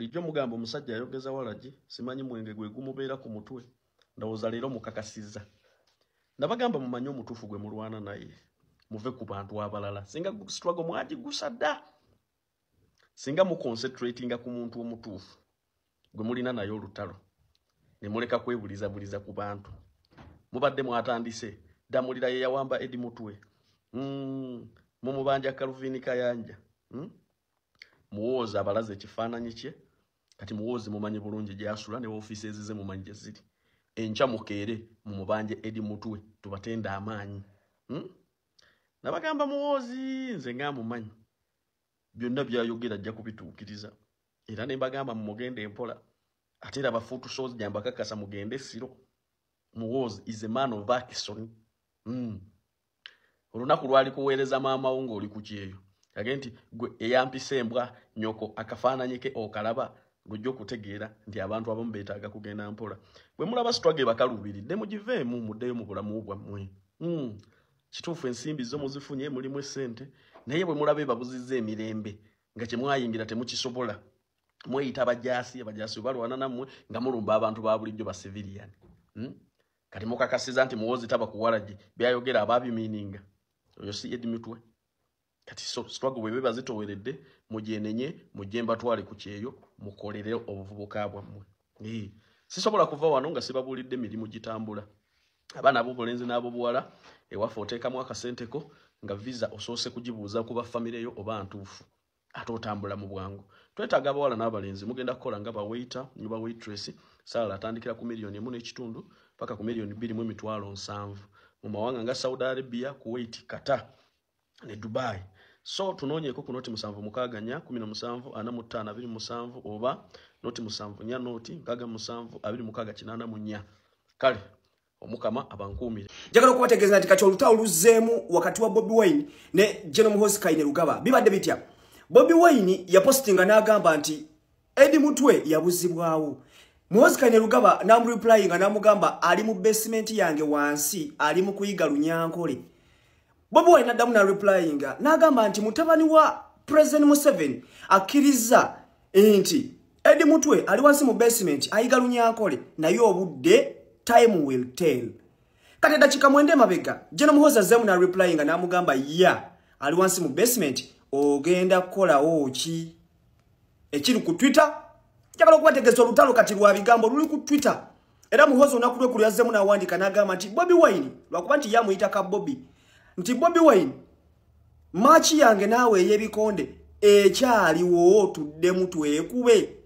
bulijjo mugamba omusajja ayogeza walagi simanyi mwenge gwe gumubeera ku mutwe ndowooza leero mukakasizza nabagamba mumanye omutuufu gwe mulwana naye muve ku bantu abalala singa struggle mwagigusa dda singa mu concentratinga ku muntu omutuufu gwe mulina naye olutalo ne muleka kwebuliza ku bantu mubadde mwatandise damulira ye yawamba Edi Mutwe mumubanja Calvin Kayanja muwoza abalaze ekifaananyi kye kati muwozi mumanyi bulungi gyasula ne offices ze mumanyi gye ziri encha mukeere mumubanje Edi Mutwe tubatenda amaanyi nabagamba muwozi nze ngamumanyi byonna byayogera ajja kubituukiriza era ne mbagamba mugende empola ate era bafuutu shows jamba kakasa mugende siro muwozi is a man of action olunaku lwali kuweereza maama wo ng'oli ku kyeyo agenti gwe eyampisa embwa nyoko akafaananyike okalaba ng'ojja okutegeera nti abantu abamu beetaaga kugenda mpola bwe mulaba struggle bakaluubiridde mugiveemu muddeyo mu bulamu bwammwe kituufu ensimbi zo muzifunye mulimu essente naye bwe mulaba babuzizza emirembe nga kye mwayingira temukisobola mweyita abajaasi balwana nammwe nga mulumba abantu ba bulijjo ba civilian kati mukakasiza nti muwozi taba kuwalagi byayogera ababimiininga oyo si Edi Mutwe kati struggle bwe biba zitoweredde mujenenye mujemba twale ku kyeyo mukolere obuvubuka bwammwe sisobola kuva wano nga sibabulidde mirimu gitambula abaana abobulenzi n'abo buwala ewafe oteekamu akasenteko nga visa osoose kugibuuza kuba famire yo oba ntuufu ate otambula mu bwangu twetaaga abawala n'abalenzi mugenda kukola nga bawaiter ne bawaitress saala atandikira ku $1.5 paka ku $2,700,000 mu mawanga nga Saudi Arabia, Kuwait, Qatar ne Dubai. So tunoonyeko ku noti 7 17 oba noti 7 noti 6 kale omukama abankuumire njagala okubategeeza nti kati olutawo luzzeemu wakati wa Bobi Wine ne General Muhoozi Kainerugaba bibadde bitya. Bobi Wine yapostinga n'agamba nti Edi Mutwe yabuzibwawo. Muhoozi Kainerugaba n'amureplyinga n'amugamba ali mu basement yange wansi ali mu kuyiga Lunyankole. Bobi Wine n'addamu n'areplyinga n'agamba nti mutabani wa President Museveni akkiriza nti Edi Mutwe ali wansi mu basement ayiga Lunyankole naye obudde time will tell. Kati dakika mwende mabega General Muhoozi azemu n'areplyinga n'amugamba ali wansi mu basement ogenda kukola oki ekiri ku Twitter. Njagala okubategeeza olutalo kati lwa bigambo luli ku Twitter. Era Muhoozi onakulwe kuli azemu n'awandika n'agamba nti Bobi Wine lwakuba nti yamuyita ka Bobi nti Bobi Wine machi yange naawe eyebikonde ekyaliwo tuddemu twekube